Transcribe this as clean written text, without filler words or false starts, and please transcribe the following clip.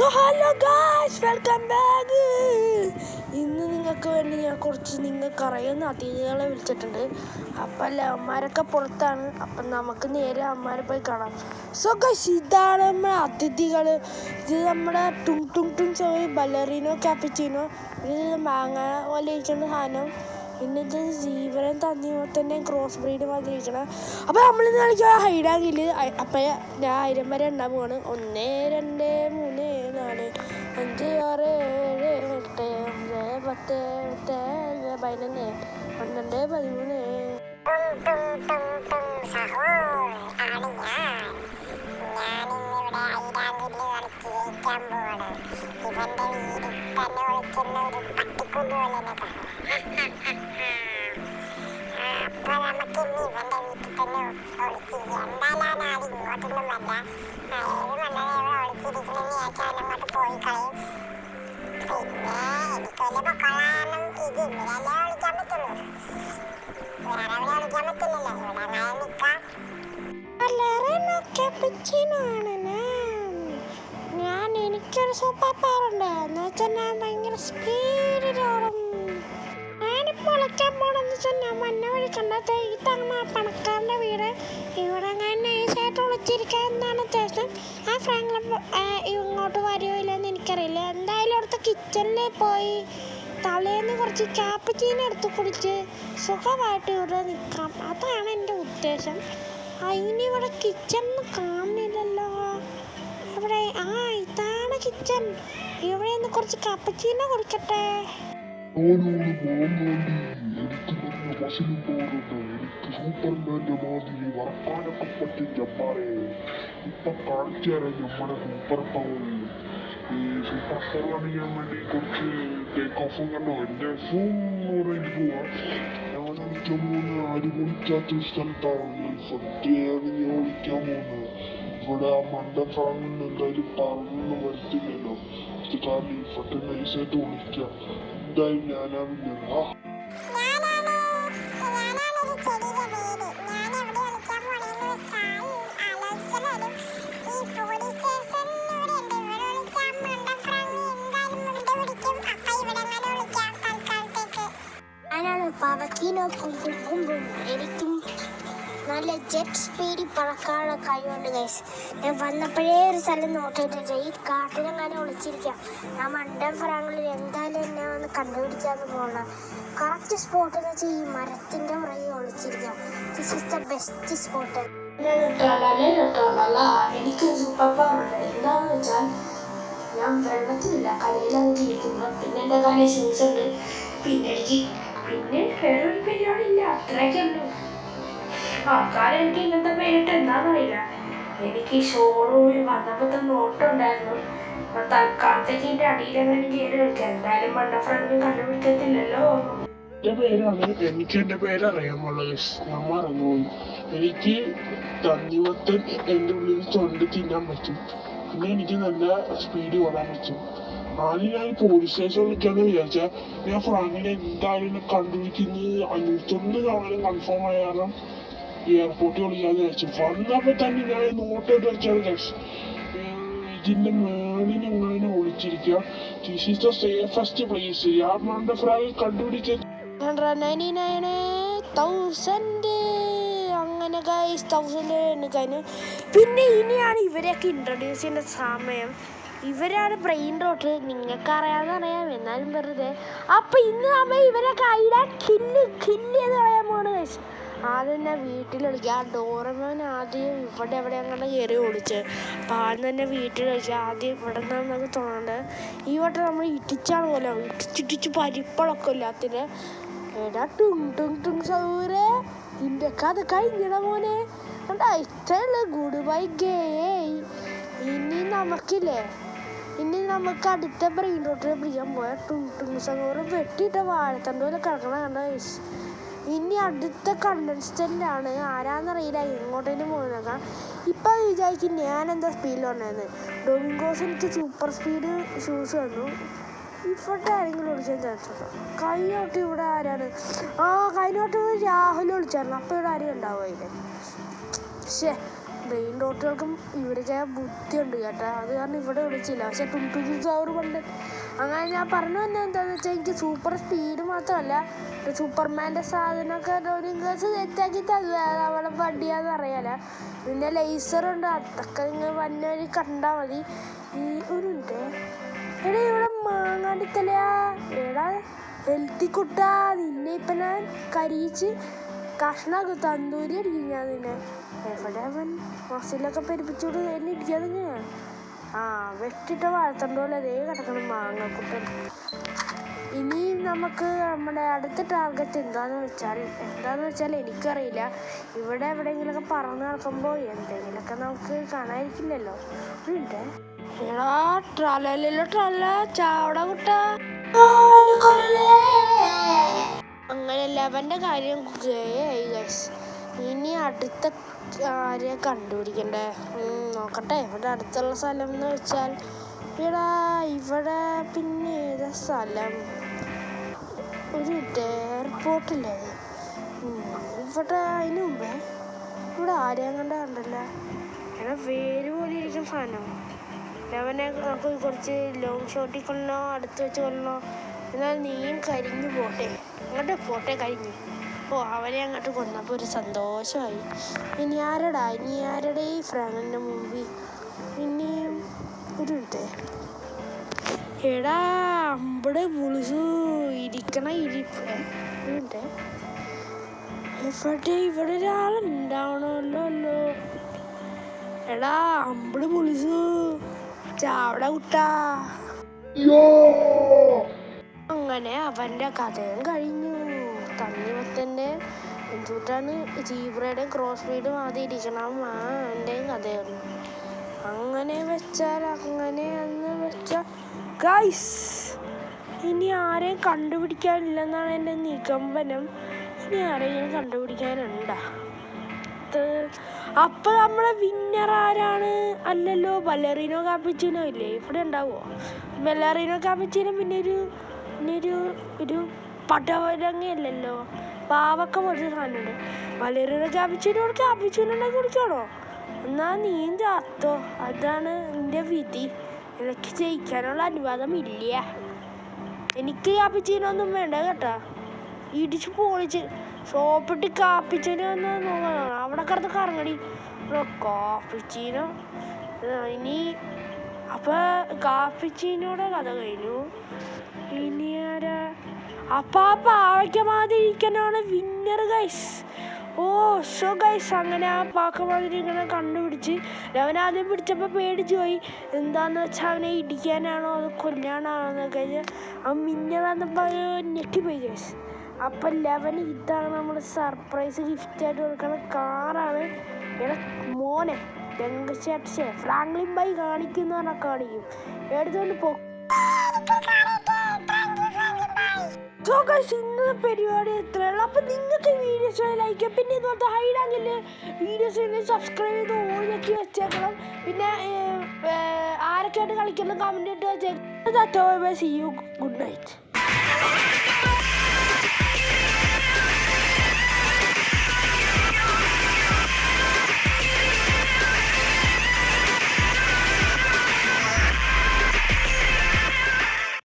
So hello guys, welcome back. ഇന്ന് നിങ്ങൾക്ക് വേണ്ടി ഞാൻ കുറച്ച് നിങ്ങൾക്ക് അറിയുന്ന അതിഥികളെ വിളിച്ചിട്ടുണ്ട്. അപ്പം അല്ലേ അമ്മമാരൊക്കെ പുറത്താണ്. അപ്പം നമുക്ക് നേരെ അമ്മമാരെ പോയി കാണാം. സോ ഗായ്സ്, ഇതാണ് നമ്മുടെ അതിഥികൾ. ഇത് നമ്മുടെ ടും ടും ടും ബലറിനോ ക്യാപ്പിച്ചിനോ, ഇത് മാങ്ങ പോലെ ഇരിക്കുന്ന സാധനം. പിന്നെ ഇത് ജീവനം തന്നിമത്തന്നെ ക്രോസ് ബ്രീഡ് മാതിരി ഇരിക്കണം. അപ്പം നമ്മളിന്ന് കളിക്കുക ഹൈഡാങ്കില്. അപ്പം ഞാൻ 1000 വരെ എണ്ണാൻ പോവാണ്. 1 2 3 4 5 6 7 8 9 10 11 12 13. ഇവന്റെ വീട്ടിൽ തന്നെ ഒളിക്കുന്ന ഒരു പട്ടിക്കുഞ്ഞുപോലെ അപ്പൊ നമുക്ക് ഇനി ഇവന്റെ വീട്ടിൽ തന്നെ ഒളിച്ചിരിക്കാം. എന്തായാലും ആദ്യം ഇങ്ങോട്ടൊന്നും വല്ല ഏത് മണ്ണനെ ഇവിടെ ഒളിച്ചിരിക്കണമെന്ന് ചോദിച്ചാൽ അങ്ങോട്ട് പോയി കളയും. പിന്നെ എനിക്ക് വലിയ പൊക്കളാനും ഇത് ഇവിടെയല്ലേ ഒളിക്കാൻ പറ്റുള്ളൂ, വേറെ എവിടെ ഒളിക്കാൻ പറ്റില്ലല്ലോ. ഇവിടെ അങ്ങനെ നിക്കാം. എനിക്കൊരു സൂപ്പർ പവർ ഉണ്ട്. എന്ന് വെച്ചാൽ ഞാൻ ഭയങ്കര സ്പീഡിലോടും. ഞാനിപ്പോൾ ഒളിക്കാൻ പോണെന്ന് വെച്ചാൽ ഞാൻ മഞ്ഞ വഴി കണ്ടത് ഈ തവണ പണക്കാരൻ്റെ വീട്. ഇവിടെ ഞാൻ നൈസായിട്ട് ഒളിച്ചിരിക്കുക എന്നാണ് ഉദ്ദേശം. ആ ഫ്രാങ്ക്ലിൻ ഇങ്ങോട്ട് വരുമോ ഇല്ലെന്ന് എനിക്കറിയില്ല. എന്തായാലും അവിടുത്തെ കിച്ചണിൽ പോയി തലേന്ന് കുറച്ച് ക്യാപ്പച്ചീനോ എടുത്ത് കുടിച്ച് സുഖമായിട്ട് ഇവിടെ നിൽക്കാം. അതാണ് എൻ്റെ ഉദ്ദേശം. ഇനി ഇവിടെ കിച്ചണിൽ കാണുന്നില്ലല്ലോ. ഇവിടെ ഇതാണ് കിച്ചൺ. ഇവിടെ നിന്ന് കുറച്ച് കപ്പച്ചീനോ കുടിക്കട്ടെ. സൂപ്പർമാന്റെ മാതിരി വറക്കാനൊക്കെ പറ്റും ജബ്ബാറേ. ഇപ്പൊ കാണിച്ചു തരാം നമ്മുടെ സൂപ്പർ പവർ. ഈ സൂപ്പർ പവർ കാണിക്കാൻ വേണ്ടി കുറച്ച് ടേക്ക് ഓഫും കണ്ടോ. എന്റെ റേഞ്ച് പോവാ. ഞാൻ ഓടിക്കാൻ പോകുന്നത് ആരും ഓടിക്കാത്തൊരു സ്ഥലത്താണ്. സത്യമാണ് ഞാൻ ഓടിക്കാൻ പോകുന്നത്. ഇവിടെ ആ മണ്ട ഫ്രാങ്കിന് എന്തായാലും പറഞ്ഞൊന്നും വരത്തില്ലല്ലോ. അത് കാരണം ഈ ഫട്ട് നൈസായിട്ട് ഓടിക്കാം. എന്തായാലും ഞാനാവില്ല. എനിക്കും നല്ല ജെറ്റ് സ്പീഡിൽ പറക്കാനുള്ള കഴിവുണ്ട് ഗൈസ്. ഞാൻ വന്നപ്പോഴേ ഒരു സ്ഥലം നോക്കിയിട്ടുണ്ട്. ഈ കാട്ടിലെങ്ങനെ ഒളിച്ചിരിക്കാം. ഞാൻ മണ്ടൻ ഫ്രാങ്ക്ലിൻ എന്തായാലും എന്നെ വന്ന് കണ്ടുപിടിച്ചാന്ന് പോകണം. കറക്റ്റ് സ്പോട്ട് എന്ന് വെച്ചാൽ ഈ മരത്തിൻ്റെ പുറകെ ഒളിച്ചിരിക്കാം. This is the best spot. എനിക്ക് സൂപ്പർ പവർ ഉണ്ട്. എന്താണെന്ന് വെച്ചാൽ ഞാൻ വെള്ളത്തിലില്ല, കലയിലാണ് ജീവിക്കുന്നത്. പിന്നെ എൻ്റെ കല ഷൂസ് ഉണ്ട്. പിന്നെ വേറെ ഒരു പരിപാടിയില്ല, അത്രയൊക്കെ ഉള്ളൂ. ആൾക്കാർ എനിക്ക് ഇങ്ങനത്തെ പേരിട്ട് എന്താണെന്നറിയില്ല. എനിക്ക് ഷോറൂമിൽ വന്നപ്പോൾ തന്നെ ഓട്ടം ഉണ്ടായിരുന്നു. തൽക്കാലത്തേക്ക് എൻ്റെ അടിയിലെങ്ങനെ കയറി കളിക്കാം. എന്തായാലും മണ്ട ഫ്രണ്ടിൽ കണ്ടുപിടിക്കത്തില്ലല്ലോ. എന്റെ പേരാണ്, എനിക്ക് എന്റെ പേരറിയാമുള്ള. ഞാൻ മറന്നുപോയി. എനിക്ക് തണ്ണിമത്തൻ എൻ്റെ ഉള്ളിൽ തൊണ്ട് തിന്നാൻ പറ്റും. പിന്നെ എനിക്ക് നല്ല സ്പീഡ് ഓടാൻ പറ്റും. ആദ്യം ഞാൻ പോലീസ് സ്റ്റേഷൻ വിളിക്കാന്ന് വിചാരിച്ചാൽ ഞാൻ ഫ്രാങ്കിനെ എന്തായാലും കണ്ടുപിടിക്കുന്നത് 501 തവണ കൺഫേം ആയ കാരണം എയർപോർട്ടിൽ വിളിക്കാന്ന് വിചാരിച്ചു. വന്നപ്പോ തന്നെ ഞാൻ നോട്ടോട്ട് വെച്ചാണ് ഇതിന്റെ മേളിൽ എങ്ങനെ ഒളിച്ചിരിക്കുക. This is the safest place. ഞാൻ ഫ്രാങ്ക് കണ്ടുപിടിച്ചത് 199,000. അങ്ങനെ ഗൈസ് 1000 കഴിഞ്ഞു. പിന്നെ ഇനിയാണ് ഇവരെയൊക്കെ ഇൻട്രൊഡ്യൂസ് ചെയ്യേണ്ട സമയം. ഇവരാണ് ബ്രെയിൻ റോട്ട്. നിങ്ങൾക്ക് അറിയാം, എന്നാലും വെറുതെ. അപ്പം ഇന്ന് നമ്മൾ ഇവരൊക്കെ കില്ല് ചെയ്ത് കളയാൻ പോകണം ഗൈസ്. ആദ്യം തന്നെ വീട്ടിൽ കളിക്കുക. ആ ഡോറമോൻ ആദ്യം ഇവിടെ എവിടെ അങ്ങനെ കയറി ഓടിച്ച്. അപ്പം ആദ്യം തന്നെ വീട്ടിൽ കളിക്കുക. ആദ്യം ഇവിടെ നിന്നാണ് നമുക്ക് തോന്നേണ്ടത്. ഈ വട്ടം നമ്മൾ ഇടിച്ചാണ് പോലെ ഇടിച്ചിടിച്ച് പരിപ്പളൊക്കെ ഇല്ലാത്തിന്. എടാ ടുങ് ടുങ് ടുങ് സൗരേ, ഇതിൻ്റെ കഥ കഴിഞ്ഞിട മോനെ. കണ്ടാ ഇഷ്ടമുള്ള ഗുഡ് ബൈ ഗേ. ഇനി നമുക്ക് അടുത്ത ബ്രെയിൻ റോട്ടിൽ പിടിക്കാൻ പോയാൽ ടുങ് ടുങ് സൗറ് വെട്ടിയിട്ട വാഴത്തണ്ട് പോലെ കിടക്കണ കണ്ട. ഇനി അടുത്ത കണ്ടൻസ്റ്റൻ്റാണ്, ആരാന്നറിയില്ല, എങ്ങോട്ടേലും പോകുന്നേക്കാം. ഇപ്പം വിചാരിക്കും ഞാൻ എന്താ സ്പീഡിൽ വന്നതെന്ന്. ഡൊമിങ്കോസ് എനിക്ക് സൂപ്പർ സ്പീഡ് ഷൂസ് തന്നു. ഇവിടെ ആരെങ്കിലും വിളിച്ചാൽ ചാൻസുണ്ടോ? കഴിഞ്ഞോട്ട് ഇവിടെ ആരാണ്? കഴിഞ്ഞോട്ട് രാഹുൽ വിളിച്ചായിരുന്നു. അപ്പോൾ ഇവിടെ ആരും ഉണ്ടാവും അതിന്. ബ്രെയിൻ ഡോട്ടുകൾക്കും ഇവരൊക്കെ ബുദ്ധിയുണ്ട് കേട്ടോ. അത് കാരണം ഇവിടെ വിളിച്ചില്ല. പക്ഷെ അവർ പണ്ട് അങ്ങനെ ഞാൻ പറഞ്ഞു തന്നെ എന്താണെന്ന് വെച്ചാൽ എനിക്ക് സൂപ്പർ സ്പീഡ് മാത്രമല്ല സൂപ്പർമാൻ്റെ സാധനമൊക്കെ ഒരു ഗ്ലാസ് സെറ്റാക്കി തന്നത് അവളെ വണ്ടിയാന്ന് അറിയാലോ. പിന്നെ ലേസറുണ്ട്. അതൊക്കെ നിങ്ങൾ വന്ന വഴി കണ്ടാൽ മതി. ഈ ഒരു മിനിറ്റ് എടാ ഇവിടെ മാങ്ങാണ്ടിത്തലയാ എടാ ഹെൽത്തിക്കുട്ടാ നിന്നെ ഇപ്പം ഞാൻ കരിയിച്ച് കഷ്ണമൊക്കെ തന്തൂരി അടിക്കും ഞാൻ നിന്നെ. എവിടെ അവൻ മസിലൊക്കെ പെരുപ്പിച്ചോട് എന്നെ ഇടിക്കാതെ ഞാൻ വെട്ടിട്ട വളർത്തണ്ടോലെ അതേ കിടക്കണം മാങ്ങക്കുട്ടൻ. ഇനി നമുക്ക് നമ്മുടെ അടുത്ത ടാർഗറ്റ് എന്താന്ന് വെച്ചാൽ എനിക്കറിയില്ല. ഇവിടെ എവിടെയെങ്കിലുമൊക്കെ പറന്ന് നടക്കുമ്പോൾ എന്തെങ്കിലുമൊക്കെ നമുക്ക് കാണാതിരിക്കില്ലല്ലോ. ഉണ്ട് എടാ ട്രലല്ലോ ട്രല ചാവട കുട്ട. അങ്ങനെ 11ന്റെ കാര്യം ആയി ഗൈസ്. ഇനി അടുത്ത ആരെയാ കണ്ടുപിടിക്കണ്ടേ? നോക്കട്ടെ. ഇവിടെ അടുത്തുള്ള സ്ഥലം എന്ന് വെച്ചാൽ ഇവിടെ പിന്നെ ഏതാ സ്ഥലം? ഒരു എയർപോർട്ടില്ലേ ഇവിടെ? അതിന് മുമ്പേ ഇവിടെ ആരെയും കണ്ടല്ലോ. എടാ വേര് പോലെ ഇരിക്കുന്ന സാധനം. അവനെ നമുക്ക് കുറച്ച് ലോങ് ഷോട്ടിൽ കൊള്ളണോ അടുത്ത് വെച്ച് കൊള്ളണോ? എന്നാൽ നീയും കരിഞ്ഞു പോട്ടെ. അങ്ങോട്ട് പോട്ടെ കരിഞ്ഞു. അവനെ അങ്ങോട്ട് കൊന്നപ്പോൾ ഒരു സന്തോഷമായി. ഇനി ആരുടെ ഈ ഫ്രാങ്കിൻ്റെ മുമ്പിൽ ഇനിയും ഒരു മിനിറ്റ്. എടാ അമ്പടെ പുളിസു ഇരിക്കണ ഇരിപ്പ്. ഒരു മിനിറ്റ് ഇവിടെ ഒരാളുണ്ടാവണമല്ലോ. എടാ അമ്പട് പുളിസു ചാവട കുട്ടാ. അങ്ങനെ അവൻ്റെ കഥയും കഴിഞ്ഞു. തണ്ണിമത്തൻ്റെ എന്തുകൊണ്ടാണ് ജീബ്രയുടെയും ക്രോസ് ബീഡും ആദ്യം ഇരിക്കണം അവൻ്റെയും കഥയുള്ളൂ. അങ്ങനെ വെച്ചാൽ ഗൈസ് ഇനി ആരെയും കണ്ടുപിടിക്കാനില്ലെന്നാണ് എൻ്റെ നിഗമനം. ഇനി ആരെങ്കിലും കണ്ടുപിടിക്കാനുണ്ടാ? അപ്പം നമ്മളെ വിന്നർ ആരാണ്? അല്ലല്ലോ ബലറീനോ കാപ്പിച്ചിനോ ഇല്ലേ? ഇവിടെ ഉണ്ടാവുമോ ബലറീനോ കാപ്പിച്ചിനും? പിന്നെ ഒരു പടവലങ്ങയല്ലല്ലോ പാവക്ക പോലത്തെ സാധനമുണ്ട്. ബലറീനോ കാപ്പിച്ചിനുണ്ടെങ്കിൽ കുടിക്കണോ? എന്നാൽ നീ ചാത്തോ. അതാണ് എൻ്റെ വിധി. എനിക്ക് ജയിക്കാനുള്ള അനുവാദം ഇല്ല. എനിക്ക് കാപ്പിച്ചീനൊന്നും വേണ്ട കേട്ടോ. ഇടിച്ച് പൊളിച്ച് സോപ്പിട്ട് കാപ്പിച്ചീനൊന്ന് നോക്കണം. അവിടെ കിടന്ന് കറങ്ങടി കാപ്പിച്ചീനോ. ഇനി അപ്പം കാപ്പിച്ചീനോടെ കഥ കഴിഞ്ഞു. ഇനി ആരാ? അപ്പം ആ പാവയ്ക്ക മാതിരി ഇരിക്കാനാണ് വിന്നർ ഗൈസ്. ഗൈസ് അങ്ങനെ ആ പാക്ക മാതിരി ഇങ്ങനെ കണ്ടുപിടിച്ച് അവനാദ്യം പിടിച്ചപ്പോൾ പേടിച്ച് പോയി. എന്താന്ന് വെച്ചാൽ അവനെ ഇടിക്കാനാണോ അത് കൊല്ലാനാണോ എന്നൊക്കെ അവൻ മിന്നലാന്നപ്പോൾ ഞെട്ടിപ്പോയി ഗൈസ്. അപ്പം 11 ഇതാണ് നമ്മൾ സർപ്രൈസ് ഗിഫ്റ്റായിട്ട് കൊടുക്കുന്ന കാറാണ്. എടാ മോനെ രംഗശേഷേ ഫ്രാങ്ക്ലിൻ ബൈ കാണിക്കുന്ന പറഞ്ഞാൽ കാണിക്കും. എടുത്തുകൊണ്ട് പോ. ഇന്നത്തെ പരിപാടി എത്രയുള്ളൂ. അപ്പം നിങ്ങൾക്ക് വീഡിയോസ് ലൈക്ക് പിന്നെ ഇതുപോലത്തെ ഹൈഡാങ്കിൽ വീഡിയോസ് സബ്സ്ക്രൈബ് ചെയ്ത് ഓണാക്കി വെച്ചേക്കണം. പിന്നെ ആരൊക്കെയായിട്ട് കളിക്കുന്നത് കമൻറ്റ് ഇട്ട് വെച്ചേക്കാം. See you good night.